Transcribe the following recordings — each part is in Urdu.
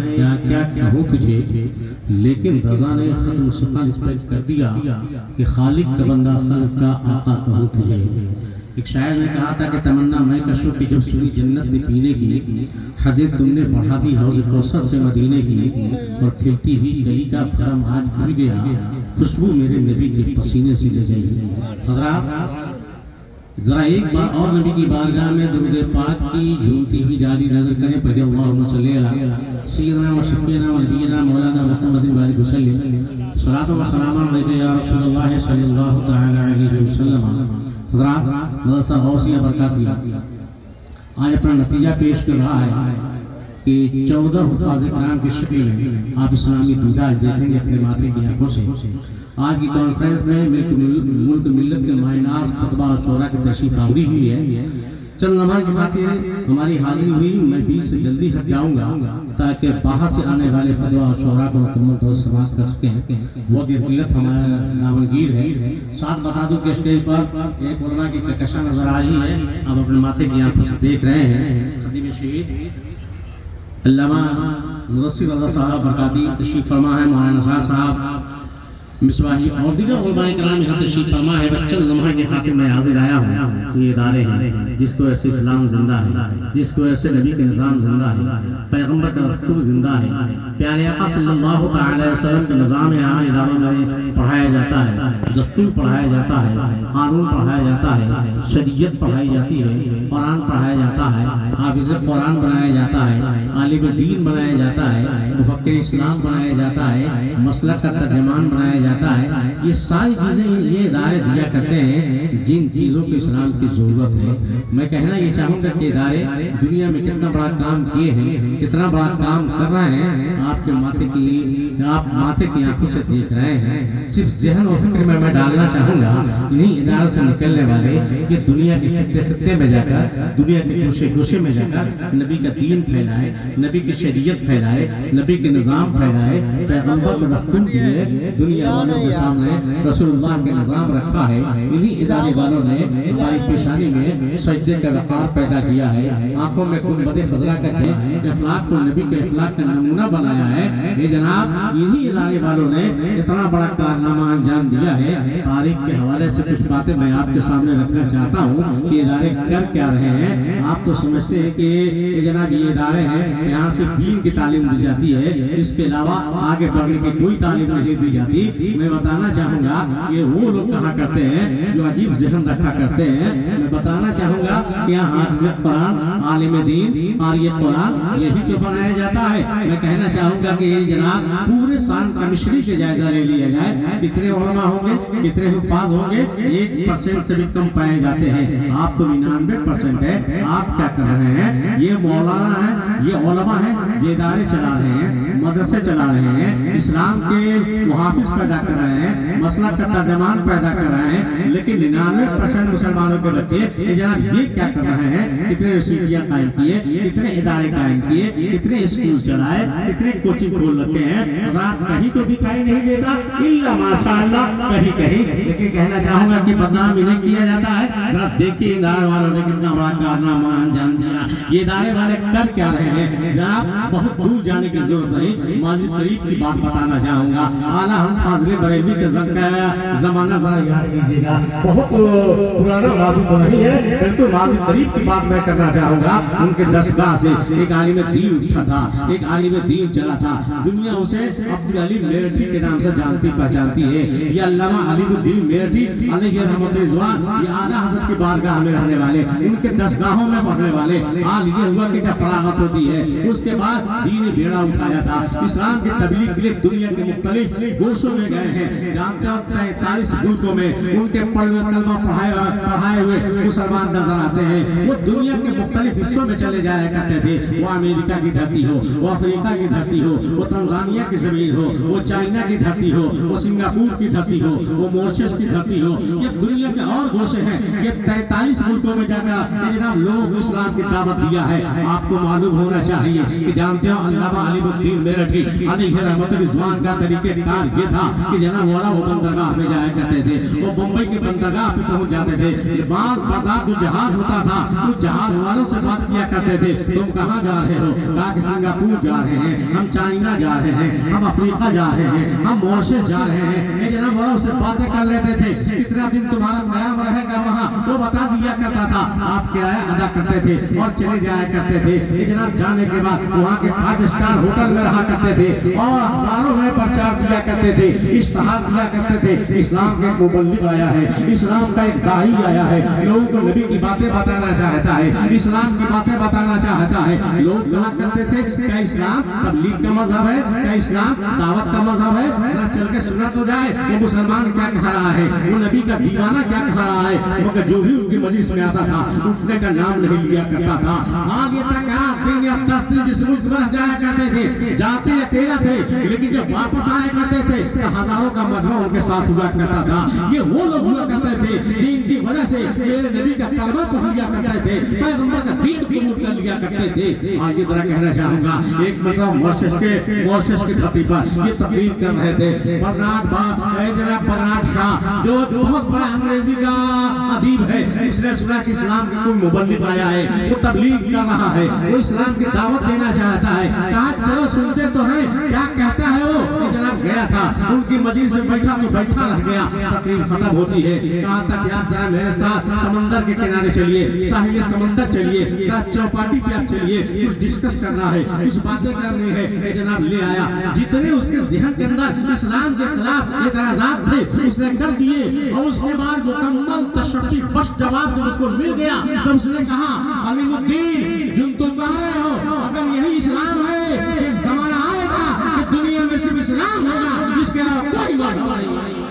کیا کیا کہوں تجھے، لیکن رضا نے خط مصطفیٰ نسبت کر دیا کہ خالق کا بندہ خلق کا آقا کہوں تجھے۔ ایک شاعر نے کہا تھا کہ تمنا میں کشوں کی جب سنی جنت میں پینے کی، حدیں تم نے بڑھا دی حوض کوثر سے مدینے کی، اور کھلتی ہوئی گلی کا بھرم آج بھول گیا، خوشبو میرے نبی کے پسینے سے لے گئی۔ حضرات ذرا ایک بار اور نبی کی بارگاہ میں درود پاک کی جھومتی ہوئی ڈالی نظر کریں، پڑھیں اللہم صلی علی سیدنا و شفیعنا و نبینا مولانا محمد وآلہ وسلم، صلاۃ و سلام علیک یا رسول اللہ صلی اللہ تعالی علیہ وسلم۔ حضرات مدرسہ غوثیہ برکاتیہ آج اپنا نتیجہ پیش کر رہا ہے کہ 14 حفاظ کرام کی شکل میں آپ اسلامی دیدار دیکھیں گے اپنے ماتھے کی آنکھوں سے۔ آج کی کانفرنس میں ملک ملت کے مائناز خطبہ اور شعراء کی تشریف آوری ہوئی ہے۔ چند لمحہ کی خاطر ہماری حاضری ہوئی، میں بیچ سے جلدی ہٹ جاؤں گا تاکہ باہر سے آنے والے خطبہ اور شعراء کو مکمل طور سے سماعت کر سکیں۔ وہ ملت ہمارا دامنگیر ہے۔ ساتھ بتا دوں کہ اسٹیج پر ایک علماء کی کہکشاں نظر آ رہی ہے، آپ اپنے ماتھے کی آنکھوں سے دیکھ رہے ہیں۔ خطیب شہید علامہ مدثر رضا صاحب برکاتی تشریف فرما ہے، مولانا نثار صاحب مصباحی اور دیگر علماء کرام یہاں تشریف فرما ہے۔ بس چند لمحہ کی خاطر میں حاضر آیا ہوں۔ یہ ادارے ہیں جس کو ایسے اسلام زندہ ہے، جس کو ایسے نبی کے نظام زندہ ہے، پیغمبر کا دستور زندہ ہے، پیارے آقا صلی اللہ تعالی علیہ وسلم کے نظام یہاں اداروں میں پڑھایا جاتا ہے، دستور پڑھایا جاتا ہے، قانون پڑھایا جاتا ہے، شریعت پڑھائی جاتی ہے، قرآن پڑھایا جاتا ہے، حافظ قرآن بنایا جاتا ہے، عالم دین بنایا جاتا ہے، مفکر اسلام بنایا جاتا ہے، مسلک کا ترجمان بنایا جاتا ہے۔ یہ ساری چیزیں یہ ادارے دیا کرتے ہیں جن چیزوں کے اسلام کی ضرورت ہے۔ میں کہنا یہ چاہوں گا کہ ادارے دنیا میں کتنا بڑا کام کیے ہیں، کتنا بڑا کام کر رہے ہیں، آپ ماتھے کی آنکھوں سے دیکھ رہے ہیں۔ صرف ذہن و فکر میں ڈالنا چاہوں گا، انہیں اداروں سے نکلنے والے یہ دنیا کے خطے خطے میں جا کر، دنیا کے گوشے گوشے میں جا کر نبی کا دین پھیلائے، نبی کی شریعت پھیلائے، نبی کے نظام پھیلائے، پیغمبر کا دستور دیے، دنیا والوں کے سامنے رسول اللہ کے نظام رکھا ہے۔ انہیں ادارے والوں نے ہماری پیشانی میں سجدے کا وقار پیدا کیا ہے، آنکھوں میں گنبد خضرا کا اخلاق کو نبی کے اخلاق کا نمونہ بنایا ہے۔ یہ جناب انہی ادارے والوں نے اتنا بڑا کارنامہ انجام دیا ہے۔ تاریخ کے حوالے سے کچھ باتیں میں آپ کے سامنے رکھنا چاہتا ہوں کہ ادارے کر کیا رہے ہیں۔ آپ تو سمجھتے ہیں کہ یہ جناب یہ ادارے ہیں یہاں سے دین کی تعلیم دی جاتی ہے، اس کے علاوہ آگے بڑھنے کی کوئی تعلیم نہیں دی جاتی۔ میں بتانا چاہوں گا کہ وہ لوگ کہا کرتے ہیں جو عجیب ذہن رکھا کرتے ہیں، میں بتانا چاہوں گا کہ یہاں حافظ قرآن، عالم دین، قاری قرآن یہی تو بنایا جاتا ہے۔ میں کہنا چاہوں گا کہ یہ جناب پورے سال کمشنری کے جائزہ لے لیا جائے، کتنے علماء ہوں گے، کتنے حفاظ ہوں گے، 1% سے بھی کم پائے جاتے ہیں۔ آپ تو 99% ہے، آپ کیا کر رہے ہیں؟ یہ مولانا ہیں، یہ علماء ہیں، یہ ادارے چلا رہے ہیں، مدرسے چلا رہے ہیں، اسلام کے محافظ پیدا کر رہے ہیں، مسلک کا ترجمان پیدا کر رہے ہیں، لیکن 99% مسلمانوں کے بچے یہ جناب یہ کیا کر رہے ہیں؟ کتنے یونیورسٹیاں قائم کیے، کتنے ادارے قائم کیے، کتنے اسکول چلائے، کتنے کوچنگ کھول رکھے ہیں۔ حضرات کہیں تو دکھائی نہیں دیتا الا ماشاءاللہ کہیں کہیں، لیکن کہنا چاہوں گا کہ بدنام انہیں کیا جاتا ہے۔ ذرا دیکھیے ادارے والوں نے کتنا بڑا کارنامہ انجام دیا۔ یہ ادارے والے کر کیا رہے ہیں؟ جناب بہت دور جانے کی ضرورت نہیں، ماضی قریب کی بات بتانا چاہوں گا۔ اعلیٰ ہم فاضل بریلوی کے زمانہ ذرا یاد کیجیے گا، بہت پرانا ماضی تو نہیں ہے، بالکل ماضی قریب کی بات میں کرنا چاہوں گا۔ ان کے دستگاہ سے ایک عالم دین اٹھا تھا، ایک عالم دین چلا تھا، دنیا اسے عبدالعلی میرٹھی کے نام سے جانتی پہچانتی ہے۔ یہ علامہ علیم الدین میرٹھی علیہ رحمت رضوان، یہ اعلیٰ حضرت کی بارگاہ میں رہنے والے، ان کے دستگاہوں میں پڑھنے والے۔ حال یہ ہوا کہ جب فراغت ہوتی ہے اس کے بعد دین بیڑا اٹھایا تھا، اسلام کی تبلیغ کے لیے دنیا کے مختلف گوشوں میں گئے ہیں۔ جانتے ہو 43 ملکوں میں ان کے کلمہ پڑھائے ہوئے مسلمان نظر آتے ہیں۔ وہ دنیا کے مختلف حصوں میں چلے جایا کرتے تھے، وہ امریکہ کی دھرتی ہو، وہ افریقہ کی دھرتی ہو، وہ تنزانیہ کی زمین ہو، وہ چائنا کی دھرتی ہو، وہ سنگاپور کی دھرتی ہو، وہ مورشس کی دھرتی ہو، یہ دنیا کے اور گوشے ہیں۔ یہ 43 ملکوں میں جا کر جناب لوگوں کو اسلام کی دعوت دیا ہے۔ آپ کو معلوم ہونا چاہیے کہ جانتے ہو علامہ علیم الدین میں رکھی. علی رحمت رضوان کا طریقہ کار یہ تھا کہ جناب والا وہ بندرگاہ پہ جایا کرتے تھے, وہ بمبئی کے بندرگاہ پہ پہنچ جاتے تھے. بعض بردار جو جہاز ہوتا تھا اس جہاز والوں سے بات کیا کرتے تھے, تم کہاں جا رہے ہو؟ کہا کہ سنگاپور جا رہے ہیں, ہم چائنا جا رہے ہیں, ہم افریقہ جا رہے ہیں, ہم ماریشس جا رہے ہیں. یہ جناب والا اس سے باتیں کر لیتے تھے, کتنا دن تمہارا قیام رہے گا وہاں وہ بتا دیا کرتا تھا. آپ کرایہ ادا کرتے تھے اور چلے جایا کرتے تھے. یہ جناب جانے کے بعد وہاں کے 5 اسٹار ہوٹل میں رہا کرتے تھے اور اخباروں میں پرچار دیا کرتے تھے, اشتہار دیا کرتے تھے. اسلام کا ایک مبلغ آیا ہے, اسلام کا ایک داعی آیا ہے, لوگوں کو نبی کی باتیں بتانا چاہتا ہے, اسلام کی باتیں بتانا چاہتا ہے. لوگ کہا کرتے تھے کیا اسلام تبلیغ کا مذہب ہے, کیا اسلام دعوت کا مذہب ہے؟ ذرا چل کے سنا تو جائے وہ مسلمان کیا کہہ رہا ہے, وہ نبی کا دیوانہ کیا کہہ رہا ہے. مگر جو بھی ان کی مجلس میں آتا تھا اٹھنے کا نام نہیں لیا کرتا تھا. آج یہ تک 8 دن یا 10 دن جس ملک میں جایا کرتے تھے, جاتے اکیلا تھے, لیکن جب واپس آیا کرتے تھے تو ہزاروں کا مجمع ان کے ساتھ ہوا کرتا تھا. یہ وہ لوگ ہوا کرتے تھے جن کی وجہ سے میرے نبی کا کلمہ پڑھ لیا کرتے تھے, پیغمبر کا دین قبول کر لیا کرتے تھے. آج یہ طرح کہنا چاہوں گا, ایک مرتبہ مارشس کے دھرتی پر یہ تقریر کر رہے تھے. برنارڈ شاہ جو بہت بڑا انگریزی کا ادیب ہے, اس نے سنا کہ اسلام کا کوئی مبلغ آیا ہے, وہ تبلیغ کر رہا ہے, وہ اسلام کی دعوت دینا چاہتا ہے. کہا چلو سنتے تو ہیں کیا کہتا ہے وہ. جناب گیا تھا, ان کی مجلس میں بیٹھا تو بیٹھا رہ گیا. تقریر ختم ہوتی ہے, کہا تھا کہ آپ ذرا میرے ساتھ سمندر کے کنارے چلیے, ساحل سمندر چلیے, ذرا چوپاٹی پہ آپ چلیے, کچھ ڈسکس کرنا ہے, کچھ باتیں کرنی ہے. جناب لے آیا, جتنے اس کے ذہن کے اندر اسلام کے خلاف اعتراضات تھے اس نے کر دیے, اور اس کے بعد مکمل تشریح بخش جواب جب اس کو مل گیا تو اس نے کہا علیم الدین جن تم کہہ رہے ہو اگر یہی اسلام ہے, ایک زمانہ آئے گا کہ دنیا میں صرف اسلام ہوگا, جس کے علاوہ کوئی مذہب نہیں.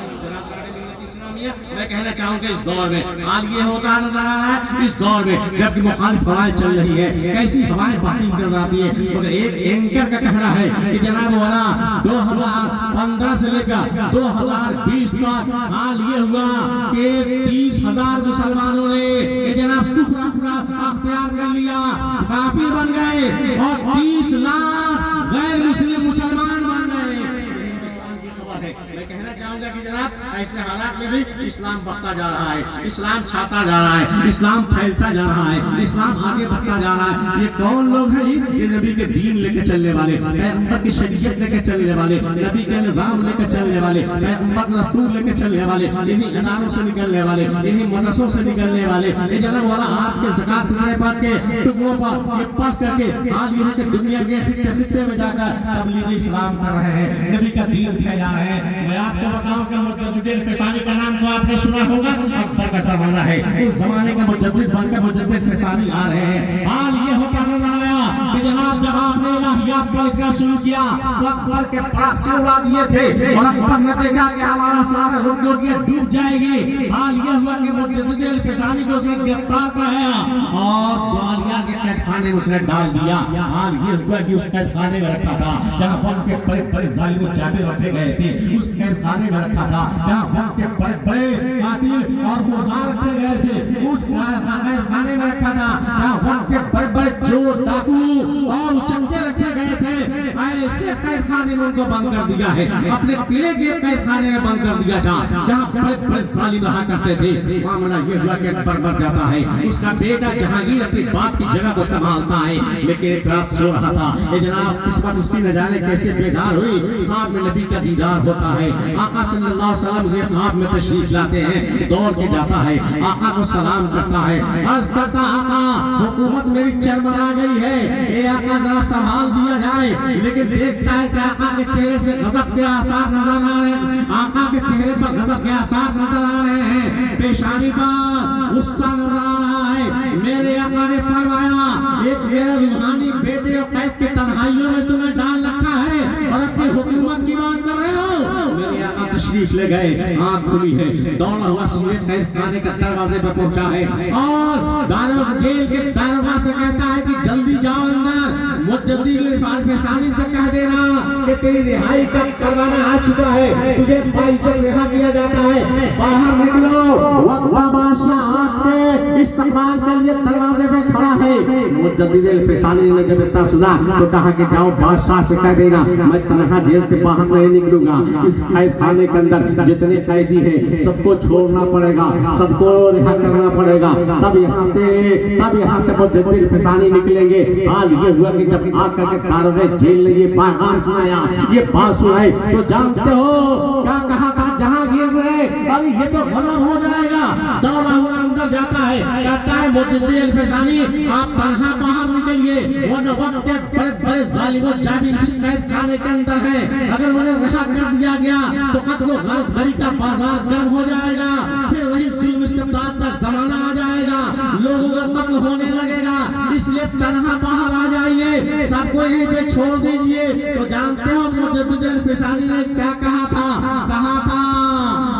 میں کہنا چاہوں کہ اس دور میں حال یہ ہوتا نظر آ رہا ہے, اس دور میں جبکہ مخالف ہوائیں چل رہی ہے, کیسی ہوائیں بہتی نظر آتی ہے. مگر ایک اینکر کا کہنا ہے کہ جناب والا 2015 سے لے کر 2020 تک حال یہ ہوا کہ 30,000 مسلمانوں نے یہ جناب کفر اختیار کر لیا, کافر بن گئے, اور 30 لاکھ غیر مسلم مسلمان بن گئے. میں کہنا چاہوں گا کہ جناب ایسے حالات میں بھی اسلام بڑھتا جا رہا ہے, اسلام چھاتا جا رہا ہے, اسلام پھیلتا جا رہا ہے, اسلام آگے بڑھتا جا رہا ہے. یہ کون لوگ ہیں؟ یہ نبی کے دین لے کے چلنے والے, پیغمبر کی شریعت لے کے چلنے والے, نبی کے نظام لے کے چلنے والے, پیغمبر کا دستور لے کے چلنے والے, انہی اداروں سے نکلنے والے, انہی مدرسوں سے نکلنے والے. یہ جناب والا آپ کے زکات فطرے پاک کے ٹکڑوں پر یہ پڑھ کر کے حال یہ ہے کہ دنیا کے خطے میں جا کر تبلیغ اسلام کر رہے ہیں, نبی کا دین پھیلا رہے ہیں. میں آپ کو بتاؤں کہ مجدد فسانی کا نام تو آپ نے سنا ہوگا, اکبر کا زمانہ ہے, اس زمانے کا مجدد بن کر مجدد فسانی آ رہے ہیں. حال یہ ہوتا نظر آیا کہ جناب جب آپ نے الہیات پر لکھنا شروع کیا تو اکبر کے پراخ اڑا دیے تھے, اور اکبر نے دیکھا کہ ہمارا سارا رکن ڈوب جائے گی. حال یہ ہوا کہ مجدد فسانی کو اسے گرفتار کرایا اور گوالیار کے قید خانے میں اس نے ڈال دیا. حال یہ ہوا کہ اس قید خانے میں رکھا تھا جہاں ان کے بڑے بڑے ظالم و جابر رکھے گئے تھے, اس قید خانے میں رکھا تھا جہاں ان کے بڑے بڑے قاتل اور خوزار رکھے گئے تھے, اس قید خانے میں رکھا تھا جہاں ان کے بڑے بڑے چور ڈاکو اور اچنگے رکھے گئے تھے. ایسے قید خانے میں ان کو بند کر دیا ہے, اپنے قلعے کے قید خانے میں بند کر دیا تھا جہاں بڑے بڑے ظالم رہا کرتے تھے. معاملہ یہ ہوا کہ اکبر مر جاتا ہے, اس کا بیٹا جہانگیر اپنی باپ کی جگہ کو سنبھالتا ہے, لیکن ایک رات سو رہا تھا. یہ جناب اس وقت اس کی نہ جانے کیسے بیدار ہوئی, خواب میں نبی کا دیدار ہوتا ہے. آقا صلی اللہ علیہ وسلم اسے خواب میں تشریف لاتے ہیں, دوڑ کے جاتا ہے, آقا کو سلام کرتا ہے, عرض کرتا آقا حکومت میری چرمرا گئی ہے, اے آقا ذرا سنبھال دیا جائے. لیکن دیکھتا ہے کہ آقا کے چہرے سے غضب کے آثار نظر آ رہے ہیں, آقا کے چہرے پر غضب کے آثار نظر آ رہے ہیں, پیشانی پر غصہ نظر آ رہا ہے. میرے آقا نے فرمایا ایک میرے روحانی بیٹے اور قید کی تنہائیوں میں تمہیں ڈال رکھا ہے اور اپنی حکومت کی بات کر رہے ہو. میرے آقا تشریف لے گئے، آنکھ کھلی ہے، دوڑا ہوا سیدھے قید خانے کے دروازے پہ پہنچا ہے اور جیل کے دروازے سے کہتا ہے کہ جلدی جاؤ اندر، مجدد عرفان فیصانی سے کہہ دینا کہ تیری رہائی کا پروانہ آ چکا ہے، تجھے 22 جلد رہا کیا جاتا ہے، باہر نکلو۔ وقبہ بادشاہ آپ کے استقبال کے لیے دروازے پہ کھڑا ہے۔ مجدد فیصانی نے جب اتنا سنا تو کہا کہ جاؤ بادشاہ سے کہہ دینا میں تنہا جیل سے باہر نہیں نکلوں گا، اس قید خانے کے اندر جتنے قیدی ہیں سب کو چھوڑنا پڑے گا، سب کو رہا کرنا پڑے گا، تب یہاں سے مجدد فیصانی نکلیں گے۔ حال یہ ہوا کہ جب آ کر کے داروغ جیل نے یہ پیغام سنایا، یہ بات سنائی تو جانتے ہو کیا کہا تھا جہانگیر نے؟ ابھی یہ تو غلام ہو جائے گا۔ دوڑا ہوا اندر جاتا ہے، کہتا ہے مجدد فیصانی آپ تنہا باہر نکلیے، وہ وقت کے بڑے بڑے ظالم و جابر اس قید خانے کے اندر ہیں، اگر انہیں رہا کر دیا گیا تو قتل و غارت کا بازار گرم ہو جائے گا، پھر وہی ظلم استبداد کا زمانہ آ جائے گا، لوگوں کا قتل ہونے لگے گا، اس لیے تنہا باہر آ جائیے، سب کو یہیں پہ چھوڑ دیجئے۔ تو جانتے ہو مجدد فیصانی نے کیا کہا تھا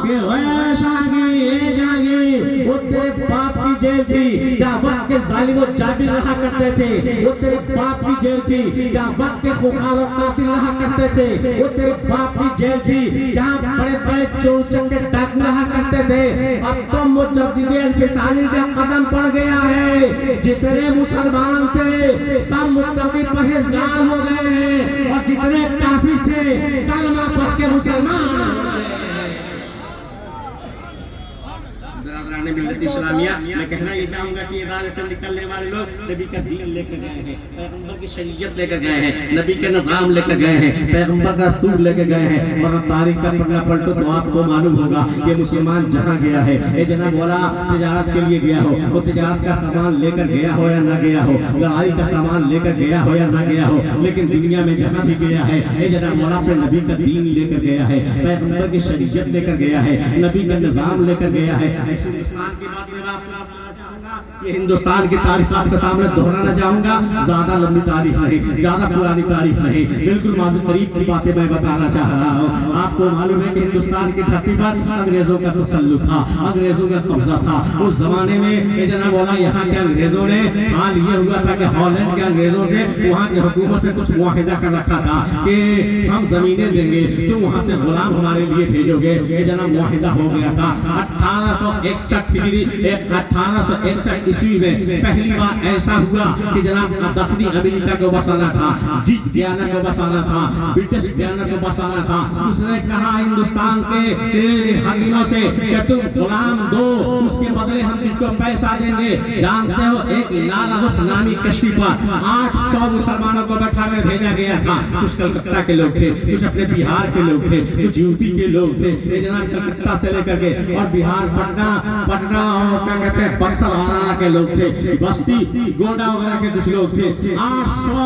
کہ اے شاہگیر، اے جہانگیر، وہ تیرے باپ کی جیل تھی جہاں وقت کے ظالم و جابر رہا کرتے تھے، وہ تیرے باپ کی جیل تھی جہاں وقت کے خونخوار و قاتل رہا کرتے تھے، وہ تیرے باپ کی جیل تھی جہاں بڑے بڑے چور چکے ڈاکو رہا کرتے تھے۔ اب تو مجدد فیصانی کا قدم پڑ گیا ہے، جتنے مسلمان تھے سب متقی پرہیزگار ہو گئے ہیں، اور جتنے کافر تھے کلمہ پڑھ کے مسلمان ہو گئے۔ برادران ملت اسلامیہ، میں کہنا یہ چاہوں گا کہ ادارے سے نکلنے والے لوگ نبی کا دین لے کر گئے ہیں، پیغمبر کی شریعت لے کر گئے ہیں، نبی کے نظام لے کر گئے ہیں، پیغمبر کا دستور لے کر گئے ہیں، اور تاریخ کا پڑھنا پلٹو تو آپ کو معلوم ہوگا کہ مسلمان جہاں گیا ہے، اے جناب والا تجارت کے لیے گیا ہو، وہ تجارت کا سامان لے کر گیا ہو یا نہ گیا ہو، لڑائی کا سامان لے کر گیا ہو یا نہ گیا ہو، لیکن دنیا میں جہاں بھی گیا ہے، اے جناب والا اپنے نبی کا دین لے کر گیا ہے، پیغمبر کی شریعت لے کر گیا ہے، نبی کا نظام لے کر گیا ہے۔ ہندوستان کی بات میں آپ کو بتانا چاہوں گا، یہ ہندوستان کی تاریخ آپ کے سامنے دہرانا چاہوں گا، زیادہ لمبی تاریخ نہیں، زیادہ پرانی تاریخ نہیں، بالکل ماضی قریب کی باتیں میں بتانا چاہ رہا ہوں۔ آپ کو معلوم ہے کہ ہندوستان کی دھرتی پر انگریزوں کا تسلط تھا، انگریزوں کا قبضہ تھا، اس زمانے میں جناب والا یہاں کے انگریزوں نے حال یہ ہوا تھا کہ ہالینڈ کے انگریزوں سے وہاں کی حکومت سے کچھ معاہدہ کر رکھا تھا کہ ہم زمینیں دیں گے، تم وہاں سے غلام ہمارے لیے بھیجو گے، یہ جناب معاہدہ ہو گیا تھا۔ 1861 عیسوی میں پہلی بار ایسا ہوا کہ جناب دکنی امریکہ کو بسانا تھا، ڈچ گیانا کو بسانا تھا، برٹش گیانا کو بسانا تھا۔ اس نے کہا ہندوستان کے حاکموں سے کہ تم غلام دو، اس کے بدلے ہم اس کو پیسہ دیں گے۔ جانتے ہو ایک لالا رخ نامی کشتی پر 800 مسلمانوں کو بٹھا کر بھیجا گیا تھا، کچھ کلکتہ کے لوگ تھے، کچھ اپنے بہار کے لوگ تھے، کچھ یوپی کے لوگ تھے، یہ جناب کلکتہ سے لے کر کے اور بہار پٹنہ اور کیا کہتے ہیں بکسر ہرانہ کے لوگ تھے، بستی گونڈا وغیرہ کے کچھ لوگ تھے۔ 800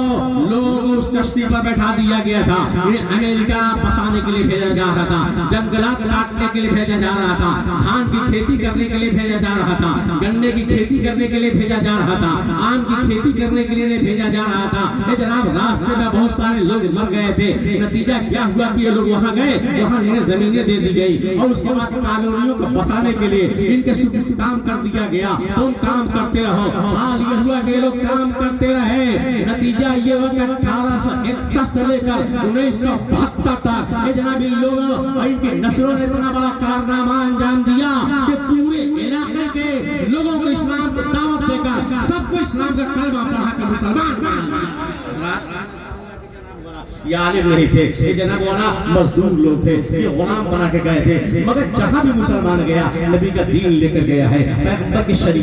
لوگوں کو اس کشتی پر بیٹھا دیا گیا تھا، انہیں امریکہ بسانے کے لیے بھیجا جا رہا تھا، جنگلات کاٹنے کے لیے بھیجا جا رہا تھا، دھان کی کھیتی کرنے کے لیے بھیجا جا رہا تھا، گنے کی کھیتی کرنے کے لیے بھیجا جا رہا تھا، آم کی کھیتی کرنے کے لیے بھیجا جا رہا تھا۔ یہ جناب راستے میں بہت سارے لوگ مر گئے تھے، نتیجہ کیا ہوا کہ یہ لوگ وہاں گئے، وہاں انہیں زمینیں دے دی گئی، اور اس کے بعد کالونیوں کو بسانے کے لیے ان کے سپرد کام کر دیا گیا، تم کام کرتے رہو۔ حال یہ ہوا کہ لوگ کام کرتے رہے، نتیجہ یہ ہوا کہ 1861 سے لے کر 1972 تک یہ جناب ان لوگوں اور ان کے نسلوں نے اتنا بڑا کارنامہ انجام دیا کہ پورے علاقے کے لوگوں کو اسلام کی دعوت دے کر سب کو اسلام کا کلمہ پڑھا کر مسلمان بنا۔ یہ عالم نہیں تھے، یہ جناب والا مزدور لوگ تھے، یہ غلام بنا کے گئے تھے، مگر جہاں بھی مسلمان گیا نبی کا دین لے کر گیا ہے، پیغمبر کی شریعت